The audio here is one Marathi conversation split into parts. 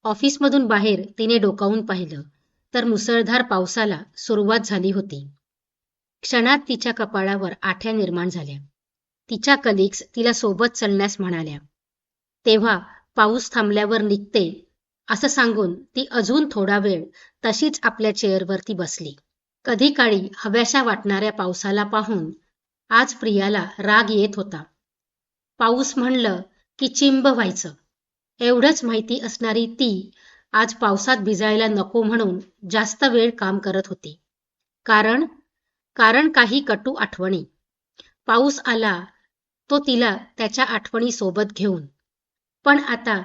ऑफिसमधून बाहेर तिने डोकावून पाहिलं तर मुसळधार पावसाला सुरुवात झाली होती. क्षणात तिच्या कपाळावर आठ्या निर्माण झाल्या. तिच्या कलिग्स तिला सोबत चलण्यास म्हणाल्या. तेव्हा पाऊस थांबल्यावर निघते असं सांगून ती अजून थोडा वेळ तशीच आपल्या चेअरवरती बसली. कधी काळी हव्याशा वाटणाऱ्या पावसाला पाहून आज प्रियाला राग येत होता. पाऊस म्हणलं की चिंब व्हायचं. एवढंच माहिती असणारी ती आज पावसात भिजायला नको म्हणून जास्त वेळ काम करत होती. कारण काही कटू आठवणी. पाऊस आला तो तिला त्याच्या आठवणी सोबत घेऊन. पण आता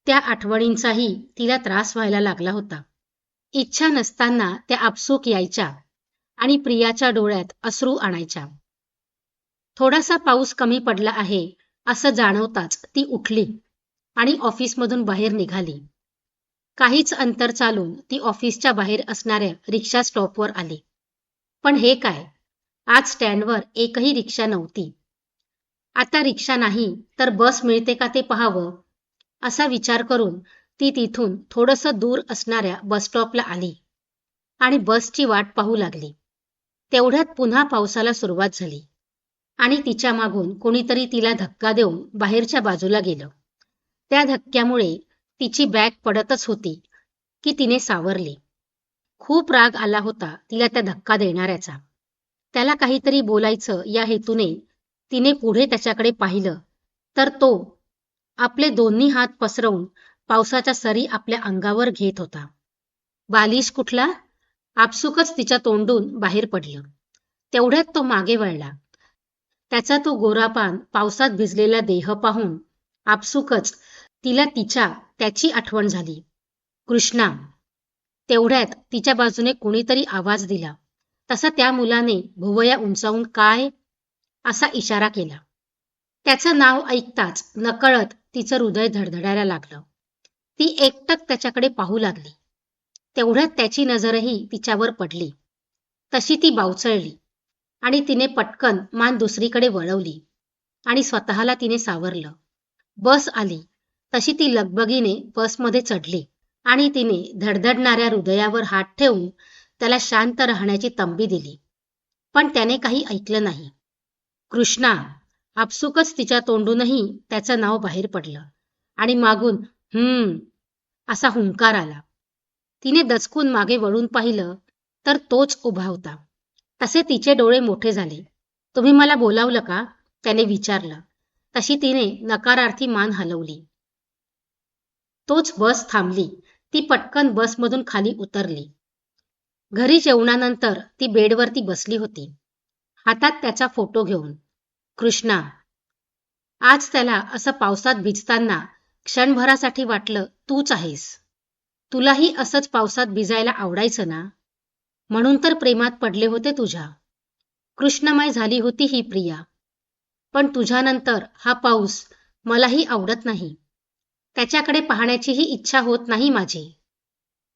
त्या आठवणींचाही तिला त्रास व्हायला लागला होता. इच्छा नसताना त्या आपसूक यायच्या आणि प्रियाच्या डोळ्यात अश्रू आणायच्या. थोडासा पाऊस कमी पडला आहे असं जाणवताच ती उठली आणि ऑफिसमधून बाहेर निघाली. काहीच अंतर चालून ती ऑफिसच्या बाहेर असणाऱ्या रिक्षा स्टॉपवर आली. पण हे काय, आज स्टँडवर एकही रिक्षा नव्हती. आता रिक्षा नाही तर बस मिळते का ते पाहावं असा विचार करून ती तिथून थोडंसं दूर असणाऱ्या बसस्टॉपला आली आणि बसची वाट पाहू लागली. तेवढ्यात पुन्हा पावसाला सुरुवात झाली आणि तिच्या मागून कोणीतरी तिला धक्का देऊन बाहेरच्या बाजूला गेलं. त्या धक्क्यामुळे तिची बॅग पडतच होती की तिने सावरली. खूप राग आला होता तिला त्या धक्का देणाऱ्याचा. त्याला काहीतरी बोलायचं या हेतूने तिने पुढे त्याच्याकडे पाहिलं तर तो आपले दोन्ही हात पसरवून पावसाच्या सरी आपल्या अंगावर घेत होता. बालिश कुठला आपसुकच तिच्या तोंडून बाहेर पडलं. तेवढ्यात तो मागे वळला. त्याचा तो गोरापान पावसात भिजलेला देह पाहून आपसुकच तिला त्याची आठवण झाली. कृष्णा. तेवढ्यात तिच्या बाजूने कुणीतरी आवाज दिला. तसा त्या मुलाने भुवया उंचावून काय असा इशारा केला. त्याचं नाव ऐकताच नकळत तिचं हृदय धडधडायला लागलं. ती एकटक त्याच्याकडे पाहू लागली. तेवढ्यात त्याची नजरही तिच्यावर पडली. तशी ती बावचळली आणि तिने पटकन मान दुसरीकडे वळवली आणि स्वतःला तिने सावरलं. बस आली तशी ती लगबगीने बसमध्ये चढली आणि तिने धडधडणाऱ्या हृदयावर हात ठेवून त्याला शांत राहण्याची तंबी दिली. पण त्याने काही ऐकलं नाही. कृष्णा. आपसुकच तिच्या तोंडूनही त्याचं नाव बाहेर पडलं आणि मागून असा हुंकार आला. तिने दचकून मागे वळून पाहिलं तर तोच उभा होता. तसे तिचे डोळे मोठे झाले. तुम्ही मला बोलावलं का त्याने विचारलं. तशी तिने नकारार्थी मान हलवली. तोच बस थांबली. ती पटकन बसमधून खाली उतरली. घरी जेवणानंतर ती बेडवरती बसली होती, हातात त्याचा फोटो घेऊन. कृष्णा. आज त्याला असं पावसात भिजताना क्षणभरासाठी वाटलं तूच आहेस. तुलाही असंच पावसात भिजायला आवडायचं ना, म्हणून तर प्रेमात पडले होते तुझ्या. कृष्णमय झाली होती ही प्रिया. पण तुझ्यानंतर हा पाऊस मलाही आवडत नाही. त्याच्याकडे पाहण्याचीही इच्छा होत नाही माझी.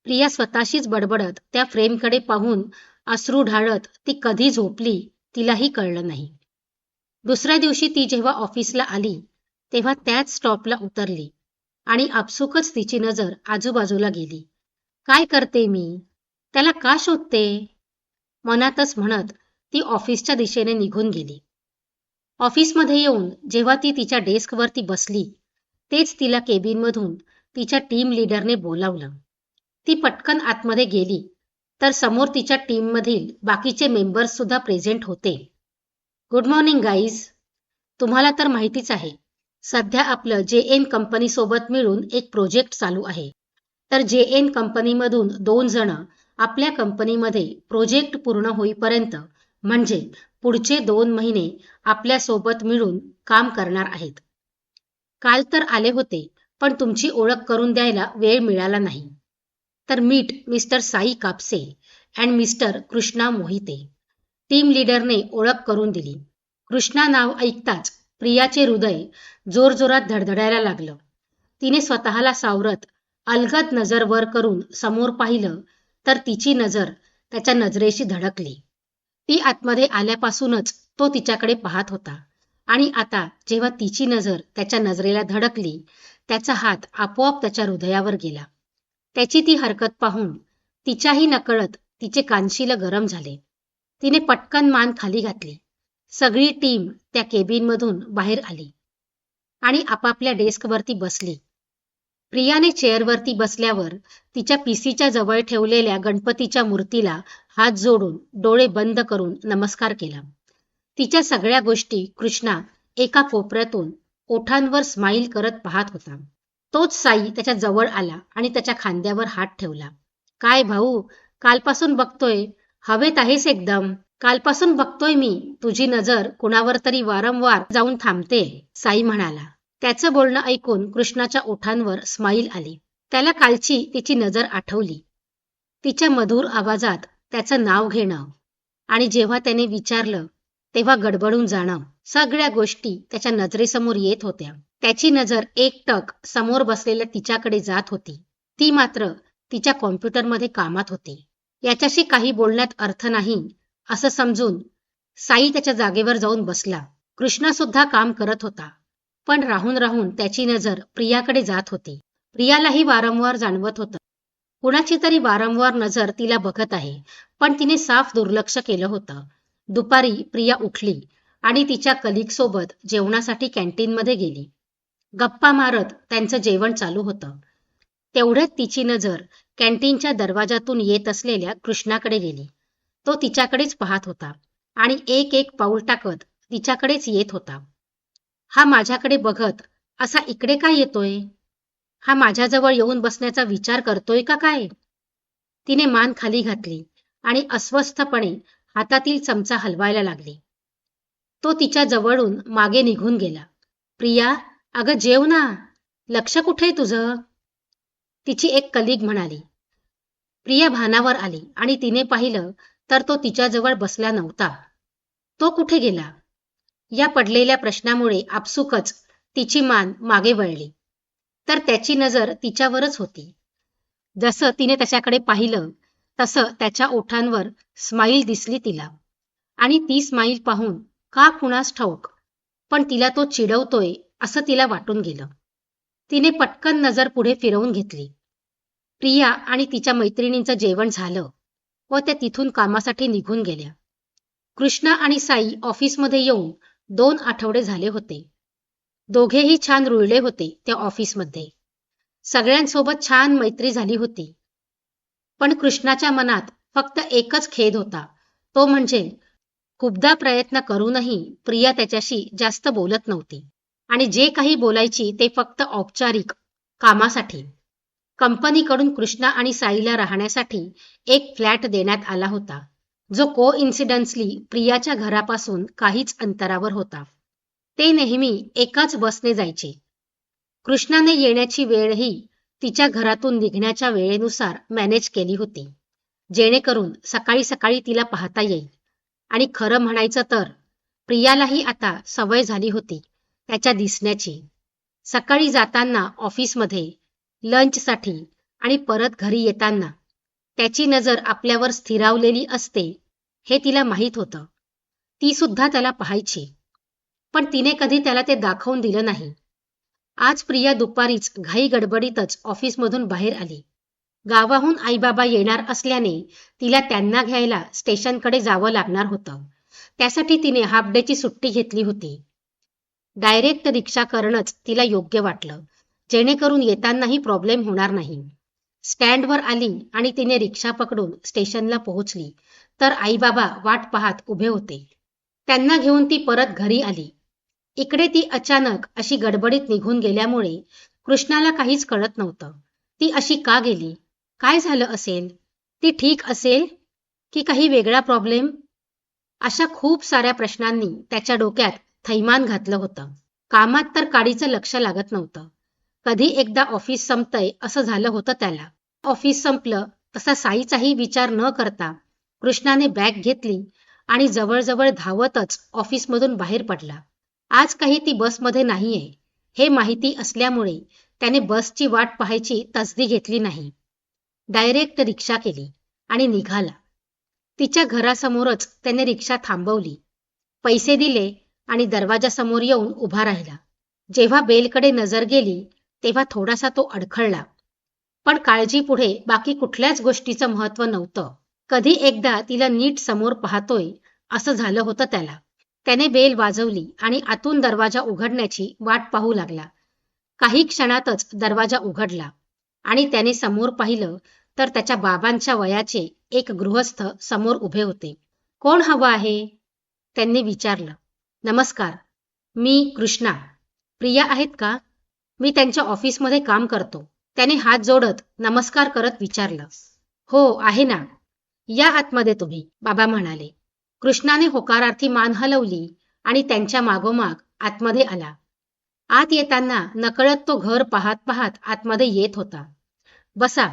प्रिया स्वतःशीच बडबडत त्या फ्रेमकडे पाहून अश्रू ढाळत ती कधी झोपली तिलाही कळलं नाही. दुसऱ्या दिवशी ती जेव्हा ऑफिसला आली तेव्हा त्याच स्टॉपला उतरली आणि आपसुकच तिची नजर आजूबाजूला गेली. काय करते मी, त्याला का शोधते, मनातच म्हणत ती ऑफिसच्या दिशेने निघून गेली. ऑफिसमध्ये येऊन जेव्हा ती तिच्या डेस्कवरती बसली तेच तिला केबिनमधून तिच्या टीम लीडरने बोलावलं. ती पटकन आतमध्ये गेली तर समोर तिच्या टीममधील बाकीचे मेंबर्स सुद्धा प्रेझेंट होते. Good morning guys. तुम्हाला तर माहितीच आहे सध्या आपलं JN कंपनीसोबत मिळून एक प्रोजेक्ट चालू आहे. तर JN कंपनीमधून 2 जण आपल्या कंपनीमध्ये प्रोजेक्ट पूर्ण होईपर्यंत म्हणजे पुढचे 2 महिने आपल्यासोबत मिळून काम करणार आहेत. काल तर आले होते पण तुमची ओळख करून द्यायला वेळ मिळाला नाही. तर meet mister Sai Kapse and mister Krishna Mohite. Team लीडरने ओळख करून दिली. कृष्णा नाव ऐकताच प्रियाचे हृदय जोरजोरात धडधडायला लागलं. तिने स्वतःला सावरत अलगद नजर वर करून समोर पाहिलं तर तिची नजर त्याच्या नजरेशी धडकली. ती आतमध्ये आल्यापासूनच तो तिच्याकडे पाहत होता आणि आता जेव्हा तिची नजर त्याच्या नजरेला धडकली त्याचा हात आपोआप त्याच्या हृदयावर गेला त्याची ती हरकत पाहून तिच्याही नकळत तिचे कानशील गरम झाले. तिने पटकन मान खाली घातली. सगळी टीम त्या केबिनमधून बाहेर आली आणि आपापल्या डेस्कवरती बसली. प्रियाने चेअरवरती बसल्यावर तिच्या पीसीच्या जवळ ठेवलेल्या गणपतीच्या मूर्तीला हात जोडून डोळे बंद करून नमस्कार केला. तिच्या सगळ्या गोष्टी कृष्णा एका कोपऱ्यातून ओठांवर स्माईल करत पाहत होता. तोच साई त्याच्या जवळ आला आणि त्याच्या खांद्यावर हात ठेवला. काय भाऊ, कालपासून बघतोय, हवेत आहेस एकदम. कालपासून बघतोय मी, तुझी नजर कुणावर तरी वारंवार जाऊन थांबते, साई म्हणाला. त्याचं बोलणं ऐकून कृष्णाच्या ओठांवर स्माईल आली. त्याला कालची तिची नजर आठवली. तिच्या मधुर आवाजात त्याचं नाव घेणं आणि जेव्हा त्याने विचारलं तेव्हा गडबडून जाणं, सगळ्या गोष्टी त्याच्या नजरेसमोर येत होत्या. त्याची नजर एकटक समोर बसलेल्या तिच्याकडे जात होती. ती मात्र तिच्या कॉम्प्युटरमध्ये कामात होती. याच्याशी काही बोलण्यात अर्थ नाही असं समजून साई त्याच्या जागेवर जाऊन बसला. कृष्णा सुद्धा काम करत होता, पण राहून राहून त्याची नजर प्रियाकडे जात होती. प्रियालाही वारंवार जाणवत होतं, कुणाची तरी वारंवार नजर तिला बघत आहे, पण तिने साफ दुर्लक्ष केलं होतं. दुपारी प्रिया उठली आणि तिच्या कलिगसोबत जेवणासाठी कॅन्टीनमध्ये गेली. गप्पा मारत त्यांचं जेवण चालू होतं. तेवढ्यात तिची नजर कॅन्टीनच्या दरवाजातून येत असलेल्या कृष्णाकडे गेली. तो तिच्याकडेच पाहत होता आणि एक एक पाऊल टाकत तिच्याकडेच येत होता. हा माझ्याकडे बघत असा इकडे काय येतोय? हा माझ्याजवळ येऊन बसण्याचा विचार करतोय का काय? तिने मान खाली घातली आणि अस्वस्थपणे हातातील चमचा हलवायला लागली. तो तिच्या जवळून मागे निघून गेला. प्रिया, अगं जेव ना, लक्ष कुठे तुझं? तिची एक कलीग म्हणाली. प्रिया भानावर आली आणि तिने पाहिलं तर तो तिच्याजवळ बसला नव्हता. तो कुठे गेला? या पडलेल्या प्रश्नामुळे आपसुकच तिची मान मागे वळली, तर त्याची नजर तिच्यावरच होती. जसं तिने त्याच्याकडे पाहिलं तसं त्याच्या ओठांवर स्माईल दिसली तिला, आणि ती स्माईल पाहून का कुणास ठाऊक, पण तिला तो चिडवतोय असं तिला वाटून गेलं. तिने पटकन नजर पुढे फिरवून घेतली. प्रिया आणि तिच्या मैत्रिणींचं जेवण झालं व त्या तिथून कामासाठी निघून गेल्या. कृष्णा आणि साई ऑफिसमध्ये येऊन 2 आठवडे झाले होते. दोघेही छान रुळले होते त्या ऑफिसमध्ये. सगळ्यांसोबत छान मैत्री झाली होती. पण कृष्णाच्या मनात फक्त एकच खेद होता, तो म्हणजे खूपदा प्रयत्न करूनही प्रिया त्याच्याशी जास्त बोलत नव्हती आणि जे काही बोलायची ते फक्त औपचारिक कामासाठी. कंपनीकडून कृष्णा आणि साईला राहण्यासाठी एक फ्लॅट देण्यात आला होता, जो कोइन्सिडन्सली प्रियाच्या घरापासून काहीच अंतरावर होता. ते नेहमी एकाच बसने जायचे. कृष्णाने येण्याची वेळही तिच्या घरातून निघण्याच्या वेळेनुसार मॅनेज केली होती, जेणेकरून सकाळी सकाळी तिला पाहता येईल. आणि खरं म्हणायचं तर प्रियालाही आता सवय झाली होती त्याच्या दिसण्याची. सकाळी जाताना ऑफिसमध्ये, लंचसाठी आणि परत घरी येताना त्याची नजर आपल्यावर स्थिरावलेली असते हे तिला माहीत होतं. ती सुद्धा त्याला पाहायची, पण तिने कधी त्याला ते दाखवून दिलं नाही. आज प्रिया दुपारीच घाई गडबडीतच ऑफिसमधून बाहेर आली. गावाहून आईबाबा येणार असल्याने तिला त्यांना घ्यायला स्टेशनकडे जावं लागणार होतं. त्यासाठी तिने हाफ डेची सुट्टी घेतली होती. डायरेक्ट रिक्षा करणंच तिला योग्य वाटलं, जेणेकरून येतानाही प्रॉब्लेम होणार नाही. स्टँडवर आली आणि तिने रिक्षा पकडून स्टेशनला पोहोचली तर आईबाबा वाट पाहत उभे होते. त्यांना घेऊन ती परत घरी आली. इकडे ती अचानक अशी गडबडीत निघून गेल्यामुळे कृष्णाला काहीच कळत नव्हतं. ती अशी का गेली? काय झालं असेल? ती ठीक असेल की काही वेगळा प्रॉब्लेम? अशा खूप साऱ्या प्रश्नांनी त्याच्या डोक्यात थैमान घातलं होतं. कामात तर काडीचं लक्ष लागत नव्हतं. कधी एकदा ऑफिस संपतंय असं झालं होतं त्याला. ऑफिस संपलं तसा साईचाही विचार न करता कृष्णाने बॅग घेतली आणि जवळजवळ धावतच ऑफिसमधून बाहेर पडला. आज काही ती बसमध्ये नाहीये हे माहिती असल्यामुळे त्याने बसची वाट पाहायची तसदी घेतली नाही. डायरेक्ट रिक्षा केली आणि निघाला. तिच्या घरासमोरच त्याने रिक्षा थांबवली. पैसे दिले आणि दरवाजासमोर येऊन उभा राहिला. जेव्हा बेलकडे नजर गेली तेव्हा थोडासा तो अडखळला. पण काळजीपुढे बाकी कुठल्याच गोष्टीचं महत्त्व नव्हतं. कधी एकदा तिला नीट समोर पाहतोय असं झालं होतं त्याला. त्याने बेल वाजवली आणि आतून दरवाजा उघडण्याची वाट पाहू लागला. काही क्षणातच दरवाजा उघडला आणि त्याने समोर पाहिलं तर त्याच्या बाबांच्या वयाचे एक गृहस्थ समोर उभे होते. कोण हवं आहे? त्यांनी विचारलं. नमस्कार, मी कृष्णा. प्रिया आहेत का? मी त्यांच्या ऑफिसमध्ये काम करतो. त्याने हात जोडत नमस्कार करत विचारलं. हो, आहे ना. या आतमध्ये तुम्ही, बाबा म्हणाले. कृष्णाने होकारार्थी मान हलवली आणि त्यांच्या मागोमाग आतमध्ये आला. आत येताना नकळत तो घर पाहत पाहत आतमध्ये येत होता. बसा,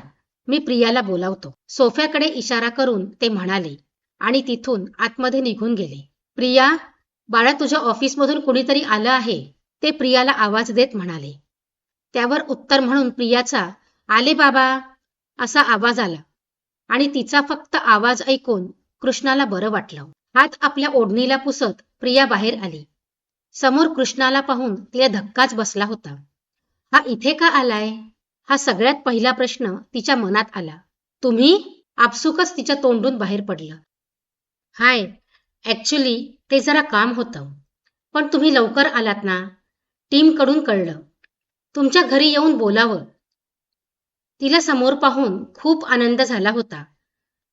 मी प्रियाला बोलावतो. सोफ्याकडे इशारा करून ते म्हणाले आणि तिथून आतमध्ये निघून गेले. प्रिया, बाळा तुझ्या ऑफिसमधून कुणीतरी आलं आहे, ते प्रियाला आवाज देत म्हणाले. त्यावर उत्तर म्हणून प्रियाचा आले बाबा असा आवाज आला आणि तिचा फक्त आवाज ऐकून कृष्णाला बरं वाटलं. हात आपल्या ओढणीला पुसत प्रिया बाहेर आली. समोर कृष्णाला पाहून तिला धक्काच बसला होता. हा इथे का आलाय? हा सगळ्यात पहिला प्रश्न तिच्या मनात आला. तुम्ही? आपसुकच तिच्या तोंडून बाहेर पडलं. हाय, ऍक्च्युली ते जरा काम होतं. पण तुम्ही लवकर आलात ना? टीमकडून कळलं. तुमच्या घरी येऊन बोलावं. तिला समोर पाहून खूप आनंद झाला होता.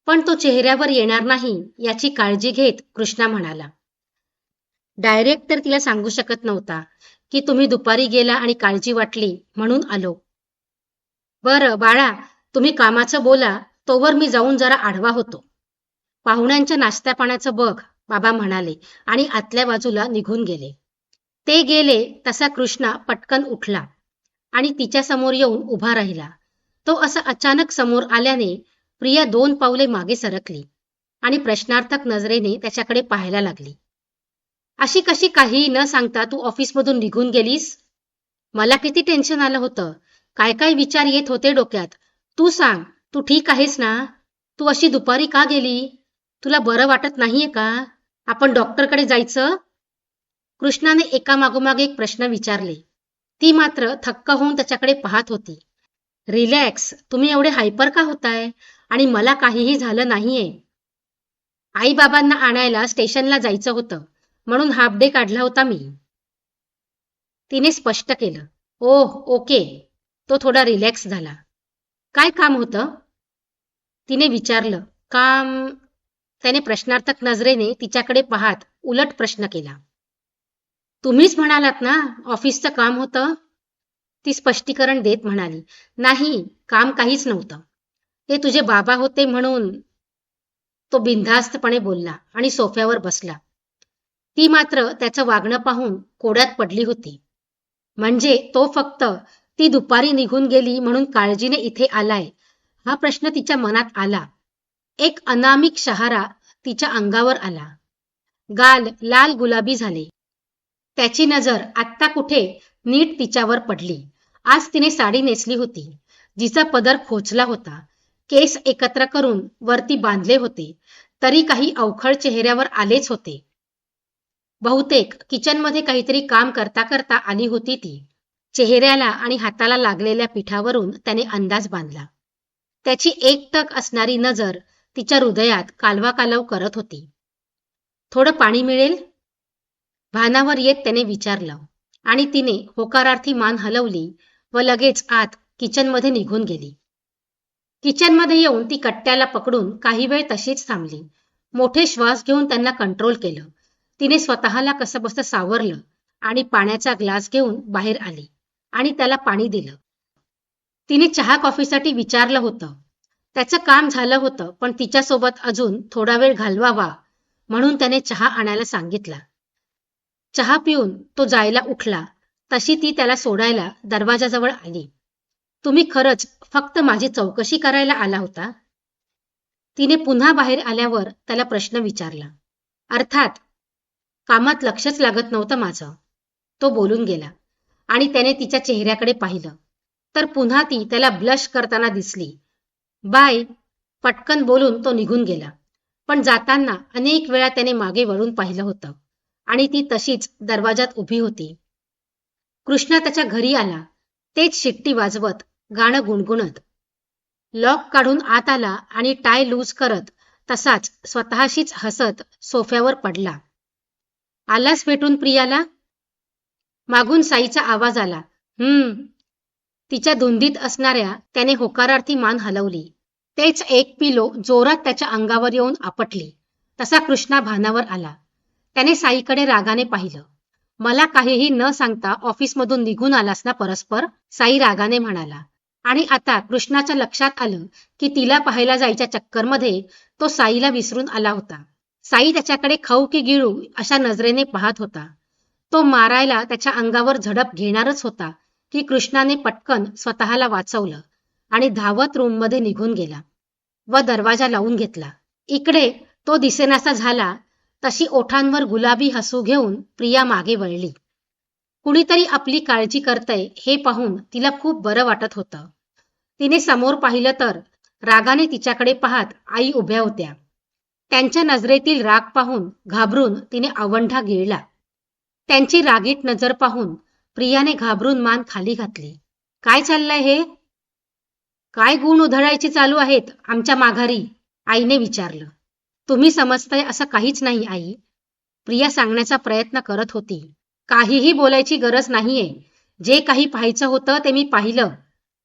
पण तो चेहऱ्यावर येणार नाही याची काळजी घेत कृष्णा म्हणाला. डायरेक्ट तर तिला सांगू शकत नव्हता की तुम्ही दुपारी गेला आणि काळजी वाटली म्हणून आलो. बरं बाळा, तुम्ही कामाचं बोला, तोवर मी जाऊन जरा आढवा होतो. पाहुण्यांच्या नाश्त्या पाण्याचं बघ, बाबा म्हणाले आणि आतल्या बाजूला निघून गेले. ते गेले तसा कृष्णा पटकन उठला आणि तिच्या समोर येऊन उभा राहिला. तो असा अचानक समोर आल्याने प्रिया 2 पावले मागे सरकली आणि प्रश्नार्थक नजरेने त्याच्याकडे पाहायला लागली. अशी कशी काही न सांगता तू ऑफिसमधून निघून गेलीस? मला किती टेन्शन आलं होतं. काय काय विचार येत होते डोक्यात. तू सांग, तू ठीक आहेस ना? तू अशी दुपारी का गेली? तुला बरं वाटत नाहीये का? आपण डॉक्टरकडे जायचं? कृष्णाने एका मागोमाग एक प्रश्न विचारले. ती मात्र थक्क होऊन त्याच्याकडे पाहत होती. रिलॅक्स, तुम्ही एवढे हायपर का होताय? आणि मला काहीही झालं नाहीये. आई बाबांना आणायला स्टेशनला जायचं होतं म्हणून हाफ डे काढला होता मी. तिने स्पष्ट केलं. Oh okay. तो थोडा रिलॅक्स झाला. काय काम होतं? तिने विचारलं. काम? त्याने प्रश्नार्थक नजरेने तिच्याकडे पाहत उलट प्रश्न केला. तुम्हीच म्हणालात ना ऑफिसचं काम होतं? ती स्पष्टीकरण देत म्हणाली. नाही, काम काहीच नव्हतं. ते तुझे बाबा होते म्हणून. तो बिनधास्तपणे बोलला आणि सोफ्यावर बसला. ती मात्र त्याचं वागणं पाहून कोड्यात पडली होती. म्हणजे तो फक्त ती दुपारी निघून गेली म्हणून काळजीने इथे आलाय, हा प्रश्न तिच्या मनात आला. एक अनामिक शहारा तिच्या अंगावर आला. गाल लाल गुलाबी झाले. त्याची नजर आत्ता कुठे नीट तिच्यावर पडली. आज तिने साडी नेसली होती, जिचा पदर खोचला होता. केस एकत्र करून वरती बांधले होते, तरी काही अवखळ चेहऱ्यावर आलेच होते. बहुतेक किचनमध्ये काहीतरी काम करता करता आली होती ती. चेहऱ्याला आणि हाताला लागलेल्या पिठावरून त्याने अंदाज बांधला. त्याची एकटक असणारी नजर तिच्या हृदयात कालवाकालव करत होती. थोडं पाणी मिळेल? भानावर येत त्याने विचारलं आणि तिने होकारार्थी मान हलवली व लगेच आत किचनमध्ये निघून गेली. किचनमध्ये येऊन ती कट्ट्याला पकडून काही वेळ तशीच थांबली. मोठे श्वास घेऊन त्यांना कंट्रोल केलं. तिने स्वतःला कसंबसं सावरलं आणि पाण्याचा ग्लास घेऊन बाहेर आली आणि त्याला पाणी दिलं. तिने चहा कॉफीसाठी विचारलं होतं. त्याचं काम झालं होतं, पण तिच्यासोबत अजून थोडा वेळ घालवावा म्हणून त्याने चहा आणायला सांगितला. चहा पिऊन तो जायला उठला तशी ती त्याला सोडायला दरवाजाजवळ आली. तुम्ही खरंच फक्त माझी चौकशी करायला आला होता? तिने पुन्हा बाहेर आल्यावर त्याला प्रश्न विचारला. अर्थात. कामात लक्षच लागत नव्हतं माझं. तो बोलून गेला आणि त्याने तिच्या चेहऱ्याकडे पाहिलं तर पुन्हा ती त्याला ब्लश करताना दिसली. बाय, पटकन बोलून तो निघून गेला. पण जाताना अनेक वेळा त्याने मागे वळून पाहिलं होतं आणि ती तशीच दरवाजात उभी होती. कृष्णा त्याच्या घरी आला, तेच शिट्टी वाजवत, गाणं गुणगुणत. लॉक काढून आत आला आणि टाय लूज करत तसाच स्वतःशीच हसत सोफ्यावर पडला. आलास भेटून प्रियाला? मागून साईचा आवाज आला. तिच्या धुंदीत असणाऱ्या त्याने होकारार्थी मान हलवली. तेच एक पिलो जोरात त्याच्या अंगावर येऊन आपटली. तसा कृष्णा भानावर आला. त्याने साईकडे रागाने पाहिलं. मला काहीही न सांगता ऑफिसमधून निघून आलास ना परस्पर? साई रागाने म्हणाला. आणि आता कृष्णाच्या लक्षात आलं की तिला पाहायला जायच्या चक्करमध्ये तो साईला विसरून आला होता. साई त्याच्याकडे खाऊ की गिळू अशा नजरेने पाहत होता. तो मारायला त्याच्या अंगावर झडप घेणारच होता की कृष्णाने पटकन स्वतःला वाचवलं आणि धावत रूममध्ये निघून गेला व दरवाजा लावून घेतला. इकडे तो दिसेनासा झाला तशी ओठांवर गुलाबी हसू घेऊन प्रिया मागे वळली. कुणीतरी आपली काळजी करतंय हे पाहून तिला खूप बरं वाटत होतं. तिने समोर पाहिलं तर रागाने तिच्याकडे पाहत आई उभ्या होत्या. त्यांच्या नजरेतील राग पाहून घाबरून तिने आवंढा गिळला. त्यांची रागीट नजर पाहून प्रियाने घाबरून मान खाली घातली. काय चाललंय हे? काय गुण उधळायचे चालू आहेत आमच्या माघारी? आईने विचारलं. तुम्ही समजताय असं काहीच नाही आई, प्रिया सांगण्याचा प्रयत्न करत होती. काहीही बोलायची गरज नाहीये. जे काही पाहायचं होतं ते मी पाहिलं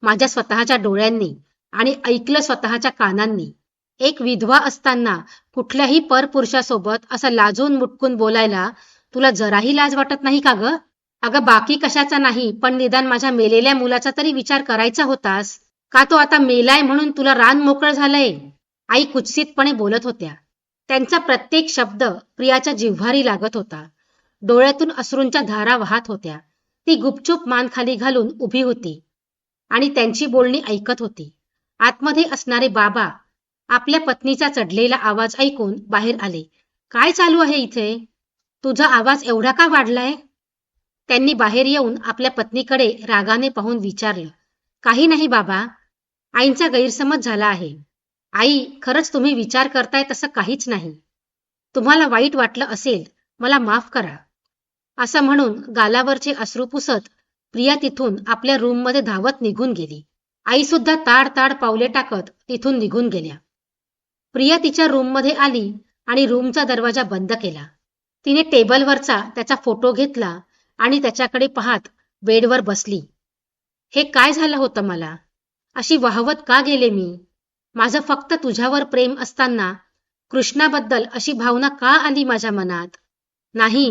माझ्या स्वतःच्या डोळ्यांनी आणि ऐकलं स्वतःच्या कानांनी. एक विधवा असताना कुठल्याही परपुरुषासोबत असं लाजून मुटकून बोलायला तुला जराही लाज वाटत नाही का ग? अगं बाकी कशाचा नाही, पण निदान माझ्या मेलेल्या मुलाचा तरी विचार करायचा होतास का? तो आता मेलाय म्हणून तुला रान मोकळं झालंय? आई कुत्सितपणे बोलत होत्या. त्यांचा प्रत्येक शब्द प्रियाच्या जिव्हारी लागत होता. डोळ्यातून अश्रूंच्या धारा वाहत होत्या. ती गुपचूप मान खाली घालून उभी होती आणि त्यांची बोलणी ऐकत होती. आतमध्ये असणारे बाबा आपल्या पत्नीचा चढलेला आवाज ऐकून बाहेर आले. काय चालू आहे इथे? तुझा आवाज एवढा का वाढलाय? त्यांनी बाहेर येऊन आपल्या पत्नीकडे रागाने पाहून विचारलं. काही नाही बाबा, आईंचा गैरसमज झाला आहे. आई, खरंच तुम्ही विचार करताय तसं काहीच नाही. तुम्हाला वाईट वाटलं असेल, मला माफ करा. असं म्हणून गालावरचे अश्रू पुसत प्रिया तिथून आपल्या रूममध्ये धावत निघून गेली. आई सुद्धा ताड ताड पावले टाकत तिथून निघून गेल्या. प्रिया तिच्या रूममध्ये आली आणि रूमचा दरवाजा बंद केला. तिने टेबलवरचा त्याचा फोटो घेतला आणि त्याच्याकडे पाहत बेडवर बसली. हे काय झालं होतं मला? अशी वाहवत का गेले मी? माझं फक्त तुझ्यावर प्रेम असताना कृष्णाबद्दल अशी भावना का आली माझ्या मनात? नाही,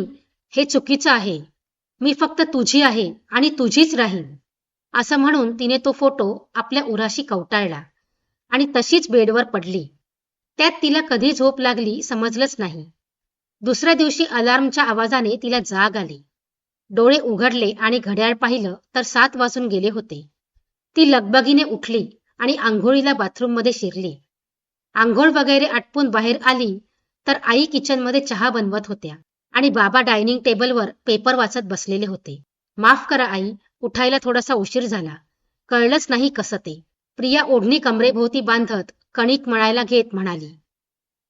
हे चुकीचं आहे. मी फक्त तुझी आहे आणि तुझीच राहीन. असं म्हणून तिने तो फोटो आपल्या उराशी कवटाळला आणि तशीच बेडवर पडली. त्यात तिला कधी झोप लागली समजलंच नाही. दुसऱ्या दिवशी अलार्मच्या आवाजाने तिला जाग आली. डोळे उघडले आणि घड्याळ पाहिलं तर 7 वाजून गेले होते. ती लगबगीने उठली आणि आंघोळीला बाथरूममध्ये शिरली. आंघोळ वगैरे आटपून बाहेर आली तर आई किचनमध्ये चहा बनवत होत्या आणि बाबा डायनिंग टेबलवर पेपर वाचत बसलेले होते. माफ करा आई, उठायला थोडासा उशीर झाला. कळलंच नाही कसं ते. प्रिया ओढणी कमरेभोवती बांधत कणिक मळायला घेत म्हणाली.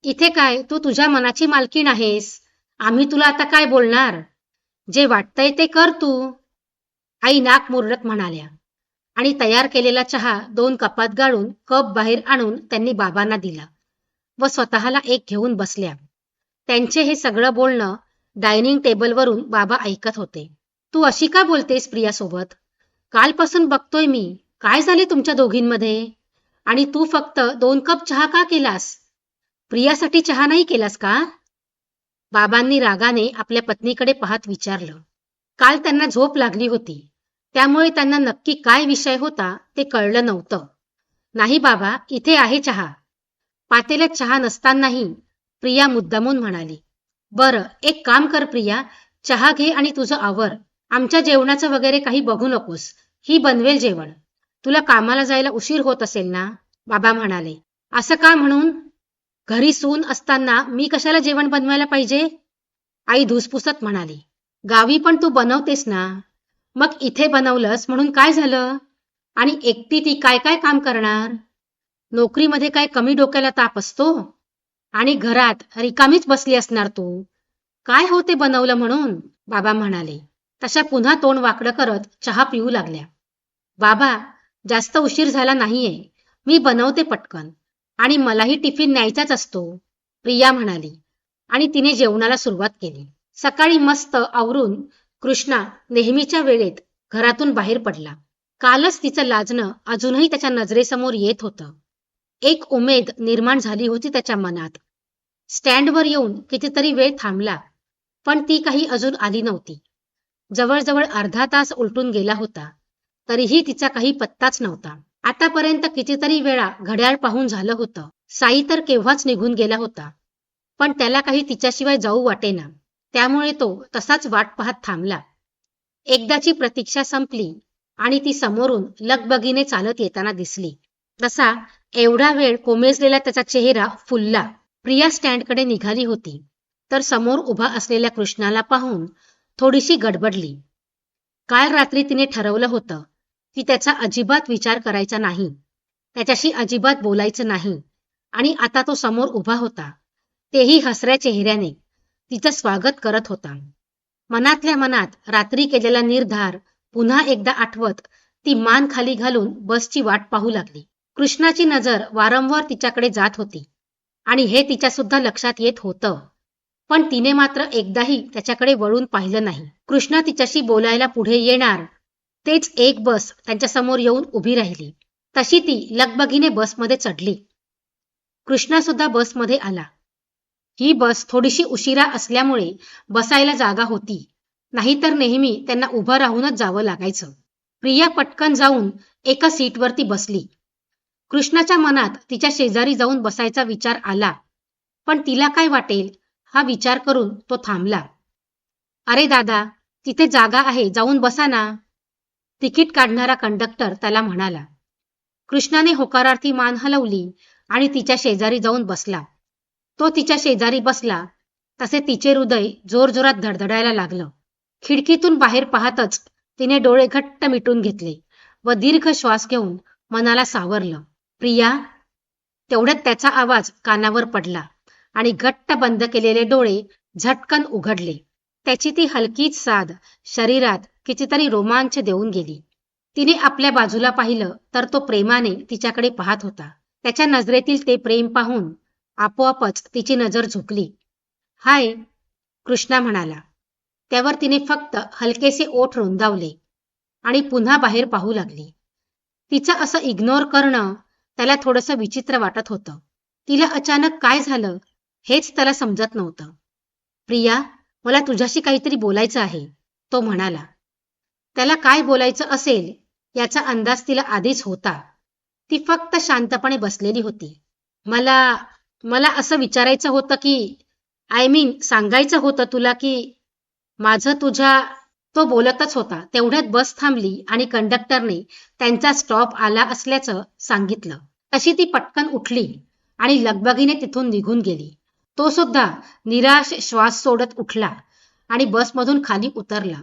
इथे काय, तू तुझ्या मनाची मालकीण आहेस. आम्ही तुला आता काय बोलणार? जे वाटतंय ते कर तू. आई नाक मुरडत म्हणाल्या आणि तयार केलेला चहा 2 कपात गाळून कप बाहेर आणून त्यांनी बाबांना दिला व स्वतःला एक घेऊन बसल्या. त्यांचे हे सगळं बोलणं डायनिंग टेबलवरून बाबा ऐकत होते. तू अशी का बोलतेस प्रियासोबत? कालपासून बघतोय मी. काय झाले तुमच्या दोघींमध्ये? आणि तू फक्त 2 कप चहा का केलास? प्रियासाठी चहा नाही केलास का? बाबांनी रागाने आपल्या पत्नीकडे पाहत विचारलं. काल त्यांना झोप लागली होती, त्यामुळे त्यांना नक्की काय विषय होता ते कळलं नव्हतं. नाही बाबा, इथे आहे चहा. पातेल्यात चहा नसतानाही प्रिया मुद्दामून म्हणाली. बरं, एक काम कर प्रिया, चहा घे आणि तुझं आवर. आमच्या जेवणाचं वगैरे काही बघू नकोस. ही बनवेल जेवण. तुला कामाला जायला उशीर होत असेल ना? बाबा म्हणाले. असं का म्हणून? घरी सून असताना मी कशाला जेवण बनवायला पाहिजे? आई धुसपुसत म्हणाली. गावी पण तू बनवतेस ना, मग इथे बनवलंस म्हणून काय झालं? आणि एकटी ती काय काय काम करणार? नोकरीमध्ये काय कमी डोक्याला ताप असतो? आणि घरात रिकामीच बसली असणार तू. काय होते बनवलं म्हणून? बाबा म्हणाले. तशा पुन्हा तोंड वाकडं करत चहा पिऊ लागल्या. बाबा, जास्त उशीर झाला नाहीये. मी बनवते पटकन, आणि मलाही टिफिन न्यायचाच असतो, प्रिया म्हणाली आणि तिने जेवणाला सुरुवात केली. सकाळी मस्त आवरून कृष्णा नेहमीच्या वेळेत घरातून बाहेर पडला. कालच तिचं लाजणं अजूनही त्याच्या नजरेसमोर येत होतं. एक उमेद निर्माण झाली होती त्याच्या मनात. स्टँडवर येऊन कितीतरी वेळ थांबला, पण ती काही अजून आली नव्हती. जवळजवळ अर्धा तास उलटून गेला होता, तरीही तिचा काही पत्ताच नव्हता. आतापर्यंत कितीतरी वेळा घड्याळ पाहून झालं होतं. साई तर केव्हाच निघून गेला होता, पण त्याला काही तिच्याशिवाय जाऊ वाटेना. त्यामुळे तो तसाच वाट पाहत थांबला. एकदाची प्रतीक्षा संपली आणि ती समोरून लगबगीने चालत येताना दिसली. तसा एवढा वेळ कोमेजलेला त्याचा चेहरा फुलला. प्रिया स्टँडकडे निघाली होती, तर समोर उभा असलेल्या कृष्णाला पाहून थोडीशी गडबडली. काल रात्री तिने ठरवलं होतं की त्याचा अजिबात विचार करायचा नाही, त्याच्याशी अजिबात बोलायचं नाही, आणि आता तो समोर उभा होता, तेही हसऱ्या चेहऱ्याने तिचं स्वागत करत होता. मनातल्या मनात रात्री केलेला निर्धार पुन्हा एकदा आठवत ती मान खाली घालून बसची वाट पाहू लागली. कृष्णाची नजर वारंवार तिच्याकडे जात होती आणि हे तिच्यासुद्धा लक्षात येत होतं, पण तिने मात्र एकदाही त्याच्याकडे वळून पाहिलं नाही. कृष्णा तिच्याशी बोलायला पुढे येणार तेच एक बस त्यांच्यासमोर येऊन उभी राहिली. तशी ती लगबगीने बसमध्ये चढली. कृष्णासुद्धा बसमध्ये आला. ही बस थोडीशी उशिरा असल्यामुळे बसायला जागा होती, नाहीतर नेहमी त्यांना उभं राहूनच जावं लागायचं. प्रिया पटकन जाऊन एका सीटवरती बसली. कृष्णाच्या मनात तिच्या शेजारी जाऊन बसायचा विचार आला, पण तिला काय वाटेल हा विचार करून तो थांबला. अरे दादा, तिथे जागा आहे, जाऊन बसा ना, तिकीट काढणारा कंडक्टर त्याला म्हणाला. कृष्णाने होकारार्थी मान हलवली आणि तिच्या शेजारी जाऊन बसला. तो तिच्या शेजारी बसला तसे तिचे हृदय जोरजोरात धडधडायला लागलं. खिडकीतून बाहेर पाहतच तिने डोळे घट्ट मिटून घेतले व दीर्घ श्वास घेऊन मनाला सावरलं. प्रिया, तेवढ्यात त्याचा आवाज कानावर पडला आणि घट्ट बंद केलेले डोळे झटकन उघडले. त्याची ती हलकीच साद शरीरात कितीतरी रोमांच देऊन गेली. तिने आपल्या बाजूला पाहिलं तर तो प्रेमाने तिच्याकडे पाहत होता. त्याच्या नजरेतील ते प्रेम पाहून आपोआपच तिची नजर झुकली. हाय, कृष्णा म्हणाला. त्यावर तिने फक्त हलकेसे ओठ रुंदावले आणि पुन्हा बाहेर पाहू लागली. तिचं असं इग्नोर करणं त्याला थोडंसं विचित्र वाटत होतं. तिला अचानक काय झालं हेच त्याला समजत नव्हतं. प्रिया, मला तुझ्याशी काहीतरी बोलायचं आहे, तो म्हणाला. त्याला काय बोलायचं असेल याचा अंदाज तिला आधीच होता. ती फक्त शांतपणे बसलेली होती. मला असं विचारायचं होतं की सांगायचं होतं तुला की माझं तो बोलतच होता. तेवढ्यात बस थांबली आणि कंडक्टरने त्यांचा स्टॉप आला असल्याचं सांगितलं. तशी ती पटकन उठली आणि लगबगीने तिथून निघून गेली. तो सुद्धा निराश श्वास सोडत उठला आणि बसमधून खाली उतरला.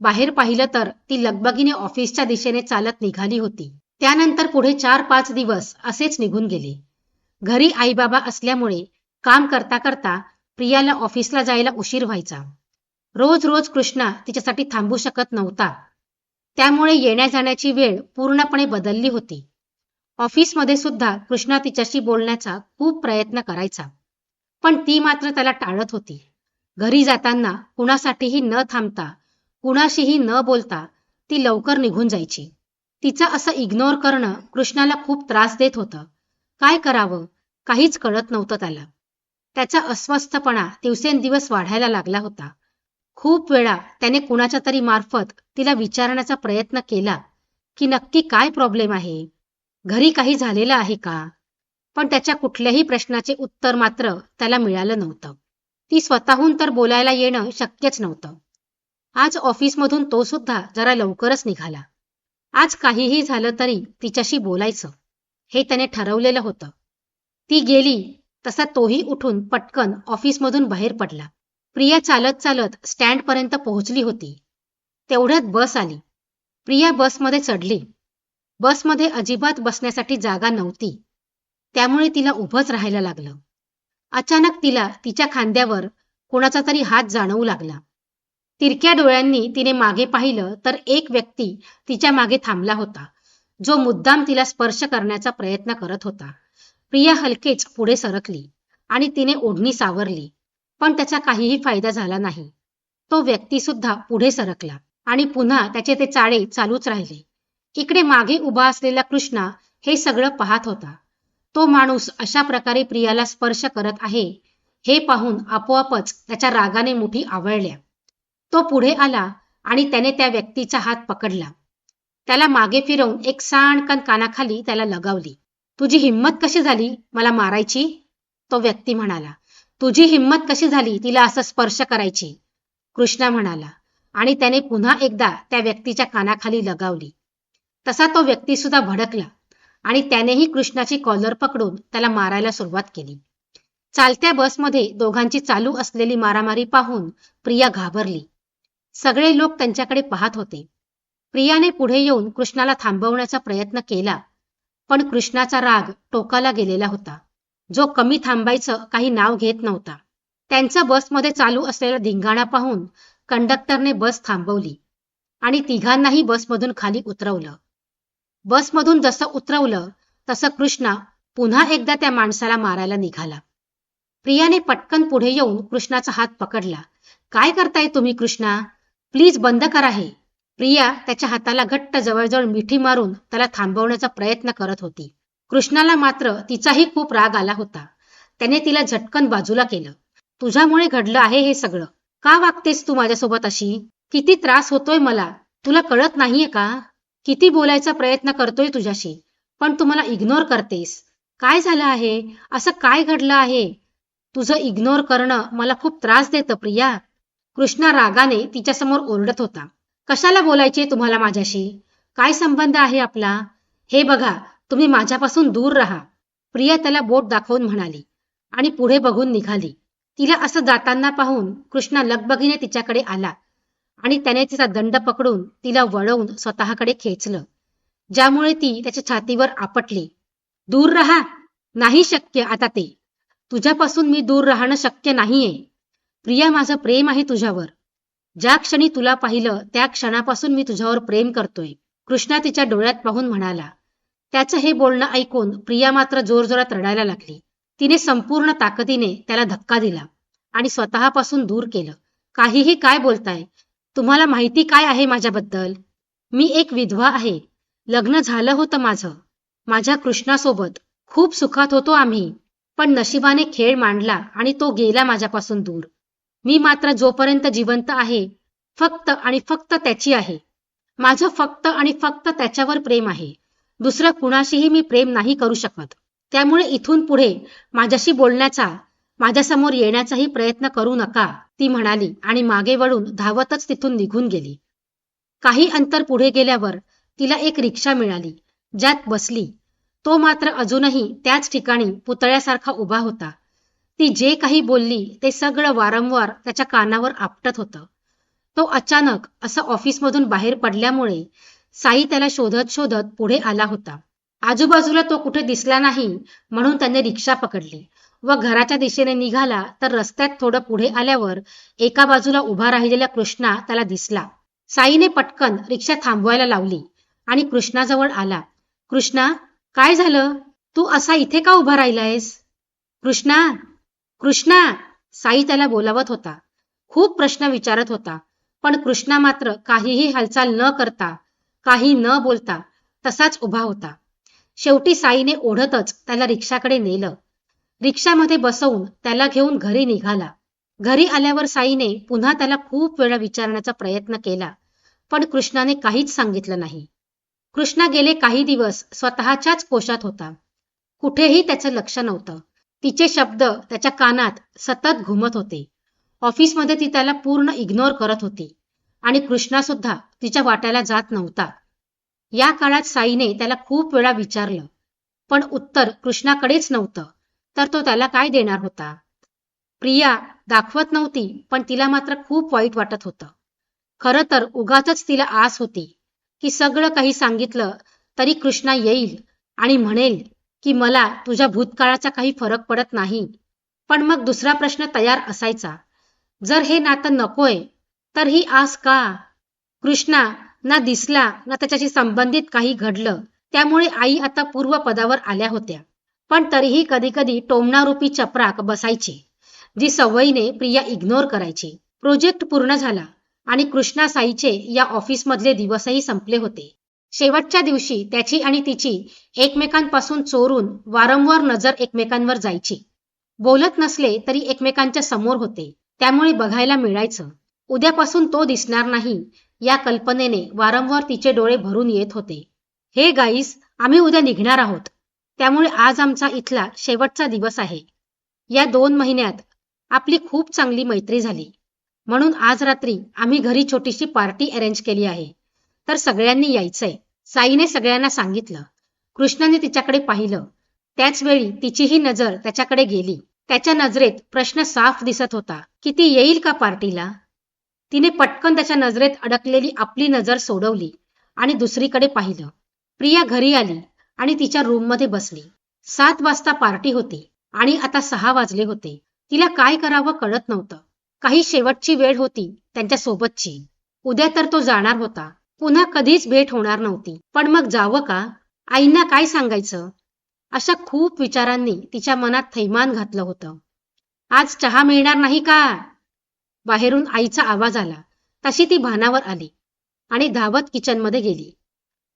बाहेर पाहिलं तर ती लगबगीने ऑफिसच्या दिशेने चालत निघाली होती. त्यानंतर पुढे 4-5 दिवस असेच निघून गेले. घरी आईबाबा असल्यामुळे काम करता करता प्रियाला ऑफिसला जायला उशीर व्हायचा. रोज रोज कृष्णा तिच्यासाठी थांबू शकत नव्हता. त्यामुळे येण्या जाण्याची वेळ पूर्णपणे बदलली होती. ऑफिसमध्ये सुद्धा कृष्णा तिच्याशी बोलण्याचा खूप प्रयत्न करायचा, पण ती मात्र त्याला टाळत होती. घरी जाताना कुणासाठीही न थांबता, कुणाशीही न बोलता ती लवकर निघून जायची. तिचं असं इग्नोर करणं कृष्णाला खूप त्रास देत होतं. काय करावं काहीच कळत नव्हतं त्याला. त्याचा अस्वस्थपणा दिवसेंदिवस वाढायला लागला होता. खूप वेळा त्याने कुणाच्या तरी मार्फत तिला विचारण्याचा प्रयत्न केला की नक्की काय प्रॉब्लेम आहे, घरी काही झालेलं आहे का, पण त्याच्या कुठल्याही प्रश्नाचे उत्तर मात्र त्याला मिळालं नव्हतं. ती स्वतःहून तर बोलायला येणं शक्यच नव्हतं. आज ऑफिसमधून तो सुद्धा जरा लवकरच निघाला. आज काहीही झालं तरी तिच्याशी बोलायचं हे त्याने ठरवलेलं होतं. ती गेली तसा तोही उठून पटकन ऑफिसमधून बाहेर पडला. प्रिया चालत चालत स्टँडपर्यंत पोहोचली होती. तेवढ्यात बस आली. प्रिया बसमध्ये चढली. बसमध्ये अजिबात बसण्यासाठी जागा नव्हती, त्यामुळे तिला उभंच राहायला लागलं. अचानक तिला तिच्या खांद्यावर कोणाचा तरी हात जाणवू लागला. तिरक्या डोळ्यांनी तिने मागे पाहिलं तर एक व्यक्ती तिच्या मागे थांबला होता. जो मुद्दाम तिला स्पर्श करण्याचा प्रयत्न करत होता. प्रिया हलकेच पुढे सरकली आणि तिने ओढणी सावरली, पण त्याचा काहीही फायदा झाला नाही. तो व्यक्ती सुद्धा पुढे सरकला आणि पुन्हा त्याचे ते चाळे चालूच राहिले. इकडे मागे उभा असलेला कृष्णा हे सगळं पाहत होता. तो माणूस अशा प्रकारे प्रियाला स्पर्श करत आहे हे पाहून आपोआपच त्याच्या रागाने मुठी आवळल्या. तो पुढे आला आणि त्याने त्या व्यक्तीचा हात पकडला. त्याला मागे फिरवून एक सांडकन कानाखाली त्याला लगावली. तुझी हिंमत कशी झाली मला मारायची? तो व्यक्ती म्हणाला. तुझी हिंमत कशी झाली तिला असं स्पर्श करायची? कृष्णा म्हणाला आणि त्याने पुन्हा एकदा त्या व्यक्तीच्या कानाखाली लगावली. तसा तो व्यक्ती सुद्धा भडकला आणि त्यानेही कृष्णाची कॉलर पकडून त्याला मारायला सुरुवात केली. चालत्या बसमध्ये दोघांची चालू असलेली मारामारी पाहून प्रिया घाबरली. सगळे लोक त्यांच्याकडे पाहत होते. प्रियाने पुढे येऊन कृष्णाला थांबवण्याचा प्रयत्न केला, पण कृष्णाचा राग टोकाला गेलेला होता, जो कमी थांबायचं काही नाव घेत नव्हता. त्यांचा बसमध्ये चालू असलेला धिंगाणा पाहून कंडक्टरने बस थांबवली आणि तिघांनाही बसमधून खाली उतरवलं. बसमधून जसं उतरवलं तसं कृष्णा पुन्हा एकदा त्या माणसाला मारायला निघाला. प्रियाने पटकन पुढे येऊन कृष्णाचा हात पकडला. काय करताय तुम्ही कृष्णा? प्लीज बंद करा हे. प्रिया त्याच्या हाताला घट्ट जवळजवळ मिठी मारून त्याला थांबवण्याचा प्रयत्न करत होती. कृष्णाला मात्र तिचाही खूप राग आला होता. त्याने तिला झटकन बाजूला केलं. तुझ्यामुळे घडलं आहे हे सगळं. का वागतेस तू माझ्यासोबत अशी? किती त्रास होतोय मला, तुला कळत नाहीये का? किती बोलायचा प्रयत्न करतोय तुझ्याशी, पण तू मला इग्नोर करतेस. काय झालं आहे? असं काय घडलं आहे? तुझं इग्नोर करणं मला खूप त्रास देतं प्रिया. कृष्णा रागाने तिच्यासमोर ओरडत होता. कशाला बोलायचे तुम्हाला माझ्याशी? काय संबंध आहे आपला? हे बघा, तुम्ही माझ्यापासून दूर राहा. प्रिया त्याला बोट दाखवून म्हणाली आणि पुढे बघून निघाली. तिला असं जाताना पाहून कृष्णा लगबगीने तिच्याकडे आला आणि त्याने तिचा दंड पकडून तिला वळवून स्वतःकडे खेचलं, ज्यामुळे ती त्याच्या छातीवर आपटली. दूर राहा? नाही शक्य आता ते. तुझ्यापासून मी दूर राहणं शक्य नाहीये. प्रिया, माझं प्रेम आहे तुझ्यावर. ज्या क्षणी तुला पाहिलं त्या क्षणापासून मी तुझ्यावर प्रेम करतोय, कृष्णा तिच्या डोळ्यात पाहून म्हणाला. त्याचं हे बोलणं ऐकून प्रिया मात्र जोरजोरात रडायला लागली. तिने संपूर्ण ताकदीने त्याला धक्का दिला आणि स्वतःपासून दूर केलं. काहीही काय बोलताय? तुम्हाला माहिती काय आहे माझ्याबद्दल? मी एक विधवा आहे. लग्न झालं होतं माझं. माझ्या कृष्णासोबत खूप सुखात होतो आम्ही, पण नशिबाने खेळ मांडला आणि तो गेला माझ्यापासून दूर. मी मात्र जोपर्यंत जिवंत आहे फक्त आणि फक्त त्याची आहे. माझं फक्त आणि फक्त त्याच्यावर प्रेम आहे. दुसरं कुणाशीही मी प्रेम नाही करू शकत. त्यामुळे इथून पुढे माझ्याशी बोलण्याचा, माझ्यासमोर येण्याचाही प्रयत्न करू नका, ती म्हणाली आणि मागे वळून धावतच तिथून निघून गेली. काही अंतर पुढे गेल्यावर तिला एक रिक्षा मिळाली, ज्यात बसली. तो मात्र अजूनही त्याच ठिकाणी पुतळ्यासारखा उभा होता. ती जे काही बोलली ते सगळं वारंवार त्याच्या कानावर आपटत होतं. तो अचानक असं ऑफिसमधून बाहेर पडल्यामुळे साई त्याला शोधत शोधत पुढे आला होता. आजूबाजूला तो कुठे दिसला नाही म्हणून त्याने रिक्षा पकडली व घराच्या दिशेने निघाला, तर रस्त्यात थोडं पुढे आल्यावर एका बाजूला उभा राहिलेला कृष्णा त्याला दिसला. साईने पटकन रिक्षा थांबवायला लावली आणि कृष्णाजवळ आला. कृष्णा, काय झालं? तू असा इथे का उभा राहिलायस? कृष्णा, कृष्णा, साई त्याला बोलावत होता. खूप प्रश्न विचारत होता, पण कृष्णा मात्र काहीही हालचाल न करता, काही न बोलता तसाच उभा होता. शेवटी साईने ओढतच त्याला रिक्षाकडे नेलं. रिक्षामध्ये बसवून त्याला घेऊन घरी निघाला. घरी आल्यावर साईने पुन्हा त्याला खूप वेळा विचारण्याचा प्रयत्न केला, पण कृष्णाने काहीच सांगितलं नाही. कृष्णा गेले काही दिवस स्वतःच्याच कोशात होता. कुठेही त्याचं लक्ष नव्हतं. तिचे शब्द त्याच्या कानात सतत घुमत होते. ऑफिसमध्ये ती त्याला पूर्ण इग्नोर करत होती आणि कृष्णा सुद्धा तिच्या वाट्याला जात नव्हता. या काळात साईने त्याला खूप वेळा विचारलं, पण उत्तर कृष्णाकडेच नव्हतं, तर तो त्याला काय देणार होता? प्रिया दाखवत नव्हती, पण तिला मात्र खूप वाईट वाटत होतं. खरं तर उगाचच तिला आस होती की सगळं काही सांगितलं तरी कृष्णा येईल आणि म्हणेल की मला तुझ्या भूतकाळाचा काही फरक पडत नाही. पण मग दुसरा प्रश्न तयार असायचा, जर हे नातं नकोय तर ही आस का? कृष्णा ना दिसला ना त्याच्याशी संबंधित काही घडलं त्यामुळे आई आता पूर्वपदावर आल्या होत्या. पण तरीही कधीकधी टोमणारूपी चपराक बसायची, जी सवयीने प्रिया इग्नोर करायची. प्रोजेक्ट पूर्ण झाला आणि कृष्णा साईचे या ऑफिसमधले दिवसही संपले होते. शेवटच्या दिवशी त्याची आणि तिची एकमेकांपासून चोरून वारंवार नजर एकमेकांवर जायची. बोलत नसले तरी एकमेकांच्या समोर होते, त्यामुळे बघायला मिळायचं. उद्यापासून तो दिसणार नाही या कल्पनेने वारंवार तिचे डोळे भरून येत होते. हे गाईस, आम्ही उद्या निघणार आहोत, त्यामुळे आज आमचा इथला शेवटचा दिवस आहे. या 2 महिन्यात आपली खूप चांगली मैत्री झाली, म्हणून आज रात्री आम्ही घरी छोटीशी पार्टी अरेंज केली आहे, तर सगळ्यांनी यायचंय. साईने सगळ्यांना सांगितलं. कृष्णाने तिच्याकडे पाहिलं. त्याच वेळी तिचीही नजर त्याच्याकडे गेली. त्याच्या नजरेत प्रश्न साफ दिसत होता की ती येईल का पार्टीला. तिने पटकन त्याच्या नजरेत अडकलेली आपली नजर सोडवली आणि दुसरीकडे पाहिलं. प्रिया घरी आली आणि तिच्या रूममध्ये बसली. 7 वाजता पार्टी होती आणि आता 6 वाजले होते. तिला काय करावं कळत नव्हतं. काही शेवटची वेळ होती त्यांच्या सोबतची. उद्या तर तो जाणार होता. पुन्हा कधीच भेट होणार नव्हती. पण मग जावं का? आईंना काय सांगायचं? अशा खूप विचारांनी तिच्या मनात थैमान घातलं होतं. आज चहा मिळणार नाही का? बाहेरून आईचा आवाज आला. तशी ती भानावर आली आणि धावत किचनमध्ये गेली.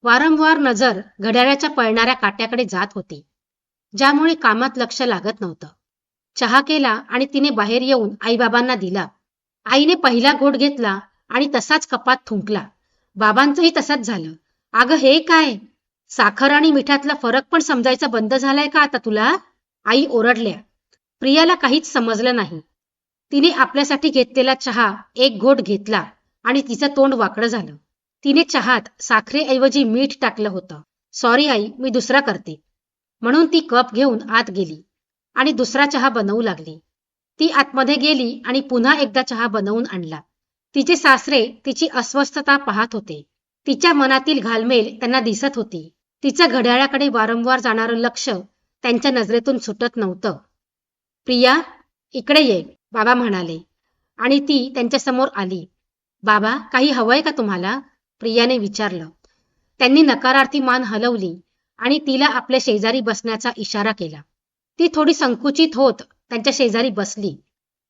वारंवार नजर घड्याळाच्या पळणाऱ्या काट्याकडे जात होती, ज्यामुळे कामात लक्ष लागत नव्हतं. चहा केला आणि तिने बाहेर येऊन आईबाबांना दिला. आईने पहिला घोट घेतला आणि तसाच कपात थुंकला. बाबांचंही तसंच झालं. अगं हे काय? साखर आणि मिठातला फरक पण समजायचा बंद झालाय का आता तुला? आई ओरडल्या. प्रियाला काहीच समजलं नाही. तिने आपल्यासाठी घेतलेला चहा एक घोट घेतला आणि तिचं तोंड वाकडं झालं. तिने चहात साखरेऐवजी मीठ टाकलं होतं. सॉरी आई, मी दुसरा करते, म्हणून ती कप घेऊन आत गेली आणि दुसरा चहा बनवू लागली. ती आतमध्ये गेली आणि पुन्हा एकदा चहा बनवून आणला. तिचे सासरे तिची अस्वस्थता पाहत होते. तिच्या मनातील घालमेल त्यांना दिसत होती. तिचं घड्याळाकडे वारंवार जाणारं लक्ष त्यांच्या नजरेतून सुटत नव्हतं. प्रिया, इकडे ये, बाबा म्हणाले आणि ती त्यांच्यासमोर आली. बाबा, काही हवंय का तुम्हाला? प्रियाने विचारलं. त्यांनी नकारार्थी मान हलवली आणि तिला आपल्या शेजारी बसण्याचा इशारा केला. ती थोडी संकुचित होत त्यांच्या शेजारी बसली.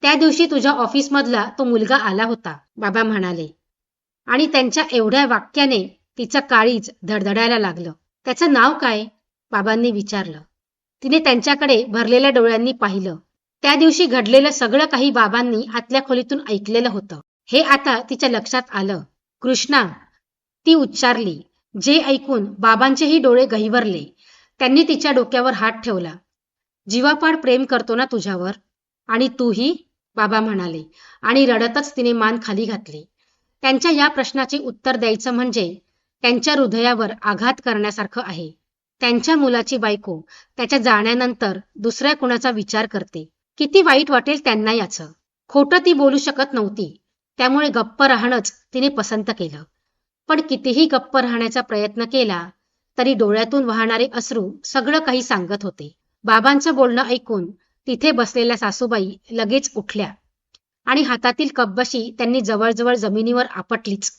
त्या दिवशी तुझ्या ऑफिसमधला तो मुलगा आला होता, बाबा म्हणाले आणि त्यांच्या एवढ्या वाक्याने तिचं काळीज धडधडायला लागलं. त्याचं नाव काय? बाबांनी विचारलं. तिने त्यांच्याकडे भरलेल्या डोळ्यांनी पाहिलं. त्या दिवशी घडलेलं सगळं काही बाबांनी आतल्या खोलीतून ऐकलेलं होतं. हे आता तिच्या लक्षात आलं. कृष्णा, ती उच्चारली, जे ऐकून बाबांचेही डोळे गहिवरले. त्यांनी तिच्या डोक्यावर हात ठेवला. जीवापाड प्रेम करतो ना तुझ्यावर? आणि तूही? बाबा म्हणाले आणि रडतच तिने मान खाली घातली. त्यांच्या या प्रश्नाचे उत्तर द्यायचं म्हणजे त्यांच्या हृदयावर आघात करण्यासारखं आहे. त्यांच्या मुलाची बायको त्याच्या जाण्यानंतर दुसऱ्या कुणाचा विचार करते. किती वाईट वाटेल त्यांना याचं. खोटं ती बोलू शकत नव्हती, त्यामुळे गप्प राहणंच तिने पसंत केलं. पण कितीही गप्प राहण्याचा प्रयत्न केला तरी डोळ्यातून वाहणारे अश्रू सगळं काही सांगत होते. बाबांचं बोलणं ऐकून तिथे बसलेल्या सासूबाई लगेच उठल्या आणि हातातील कपबशी त्यांनी जवळजवळ जमिनीवर आपटलीच.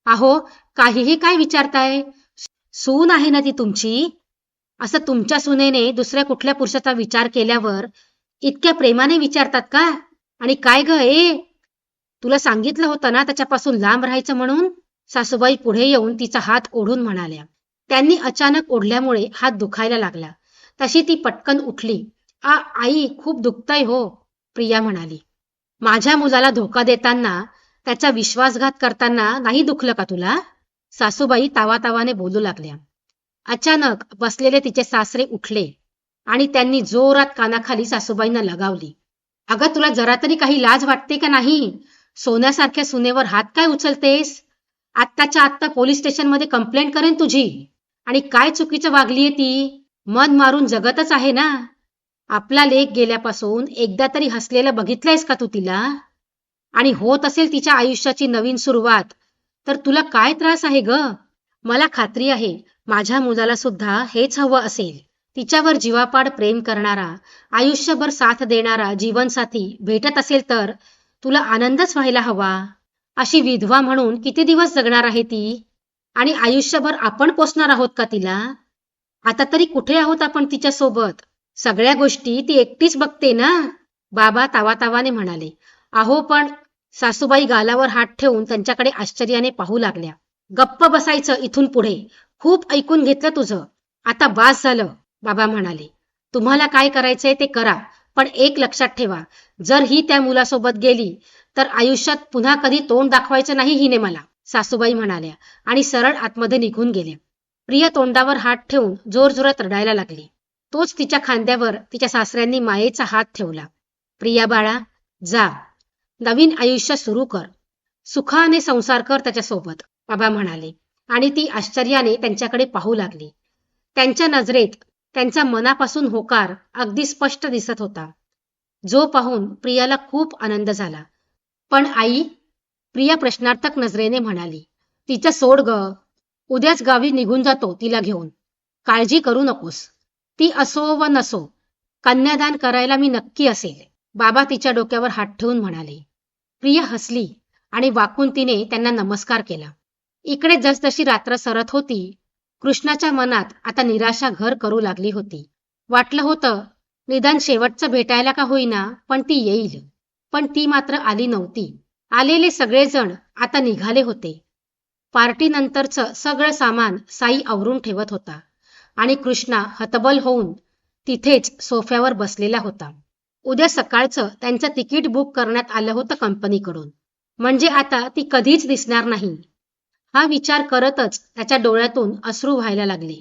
अहो, काहीही काय विचारताय? सून आहे ना ती तुमची. असं तुमच्या सुनेने दुसऱ्या कुठल्या पुरुषाचा विचार केल्यावर इतक्या प्रेमाने विचारतात का? आणि काय ग तुला सांगितलं होतं ना त्याच्यापासून लांब राहायचं म्हणून? सासूबाई पुढे येऊन तिचा हात ओढून म्हणाल्या. त्यांनी अचानक ओढल्यामुळे हात दुखायला लागला. तशी ती पटकन उठली. आई, खूप दुखतंय हो, प्रिया म्हणाली. माझ्या मुलाला धोका देताना, त्याचा विश्वासघात करताना नाही दुखलं का तुला? सासूबाई तावातावाने बोलू लागल्या. अचानक बसलेले तिचे सासरे उठले आणि त्यांनी जोरात कानाखाली सासूबाईंना लगावली. अगं, तुला जरा तरी काही लाज वाटते का नाही? सोन्यासारख्या सुनेवर हात काय उचलतेस? आत्ताच्या आत्ता पोलीस स्टेशनमध्ये कंप्लेंट करेन तुझी. आणि काय चुकीचं वागलीये ती? मन मारून जगतच आहे ना. आपला लेक गेल्यापासून एकदा तरी हसलेलं बघितलंयस का तू तिला? आणि होत असेल तिच्या आयुष्याची नवीन सुरुवात, तर तुला काय त्रास आहे ग? मला खात्री आहे माझ्या मुलाला सुद्धा हेच हवं असेल. तिच्यावर जीवापाड प्रेम करणारा, आयुष्यभर साथ देणारा जीवनसाथी भेटत असेल तर तुला आनंदच व्हायला हवा. अशी विधवा म्हणून किती दिवस जगणार आहे ती? आणि आयुष्यभर आपण पोसणार आहोत का तिला? आता तरी कुठे आहोत आपण तिच्यासोबत? सगळ्या गोष्टी ती एकटीच बघते ना? बाबा तावातावाने म्हणाले. अहो पण सासूबाई गालावर हात ठेवून त्यांच्याकडे आश्चर्याने पाहू लागल्या. गप्प बसायचं इथून पुढे. खूप ऐकून घेतलं तुझं. आता बास झालं, बाबा म्हणाले. तुम्हाला काय करायचंय ते करा, पण एक लक्षात ठेवा, जर ही त्या मुलासोबत गेली तर आयुष्यात पुन्हा कधी तोंड दाखवायचं नाही हिने मला, सासूबाई म्हणाल्या आणि सरळ आतमध्ये निघून गेल्या. प्रिया तोंडावर हात ठेवून जोरजोरात रडायला लागली. तोच तिच्या खांद्यावर तिच्या सासऱ्यांनी मायेचा हात ठेवला. प्रिया बाळा, जा. नवीन आयुष्य सुरू कर. सुखाने संसार कर त्याच्यासोबत, बाबा म्हणाले आणि ती आश्चर्याने त्यांच्याकडे पाहू लागली. त्यांच्या नजरेत त्यांचा मनापासून होकार अगदी स्पष्ट दिसत होता, जो पाहून प्रियाला खूप आनंद झाला. पण आई, प्रिया प्रश्नार्थक नजरेने म्हणाली. तिचं सोड ग. उद्याच गावी निघून जातो तिला घेऊन. काळजी करू नकोस. ती असो व नसो, कन्यादान करायला मी नक्की असेल, बाबा तिच्या डोक्यावर हात ठेवून म्हणाले. प्रिया हसली आणि वाकून तिने त्यांना नमस्कार केला. इकडे जसजशी रात्र सरत होती, कृष्णाच्या मनात आता निराशा घर करू लागली होती. वाटलं होतं निदान शेवटचं भेटायला का होईना पण ती येईल, पण ती मात्र आली नव्हती. आलेले सगळेजण आता निघाले होते. पार्टीनंतरचं सगळं सामान साई आवरून ठेवत होता आणि कृष्णा हतबल होऊन तिथेच सोफ्यावर बसलेला होता. उद्या सकाळचं त्यांचं तिकीट बुक करण्यात आलं होतं कंपनीकडून, म्हणजे आता ती कधीच दिसणार नाही. हा विचार करतच त्याच्या डोळ्यातून अश्रू व्हायला लागले.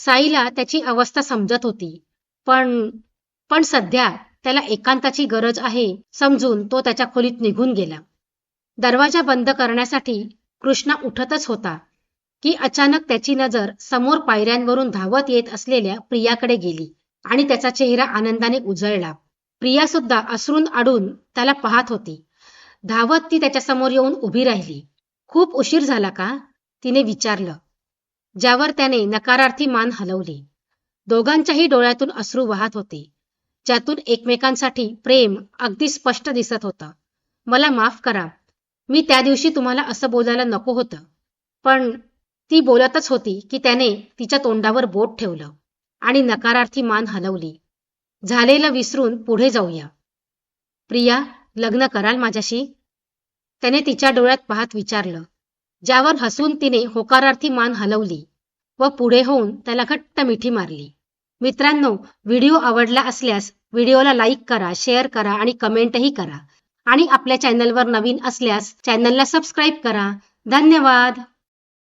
साईला त्याची अवस्था समजत होती, पण सध्या त्याला एकांताची गरज आहे समजून तो त्याच्या खोलीत निघून गेला. दरवाजा बंद करण्यासाठी कृष्णा उठतच होता की अचानक त्याची नजर समोर पायऱ्यांवरून धावत येत असलेल्या प्रियाकडे गेली आणि त्याचा चेहरा आनंदाने उजळला. प्रिया सुद्धा अश्रून अडून त्याला पाहत होती. धावत ती त्याच्यासमोर येऊन उभी राहिली. खूप उशीर झाला का? तिने विचारलं, ज्यावर त्याने नकारार्थी मान हलवली. दोघांच्याही डोळ्यातून अश्रू वाहत होते, ज्यातून एकमेकांसाठी प्रेम अगदी स्पष्ट दिसत होतं. मला माफ करा, मी त्या दिवशी तुम्हाला असं बोलायला नको होतं. पण ती बोलतच होती की त्याने तिच्या तोंडावर बोट ठेवलं आणि नकारार्थी मान हलवली. झालेलं विसरून पुढे जाऊया. प्रिया, लग्न कराल माझ्याशी? त्याने तिच्या डोळ्यात पाहत विचारलं, ज्यावर हसून तिने होकारार्थी मान हलवली व पुढे होऊन त्याला घट्ट मिठी मारली. मित्रांनो, व्हिडिओ आवडला असल्यास व्हिडिओला लाईक करा, शेअर करा आणि कमेंटही करा. आणि आपल्या चॅनलवर नवीन असल्यास चॅनलला सबस्क्राईब करा. धन्यवाद.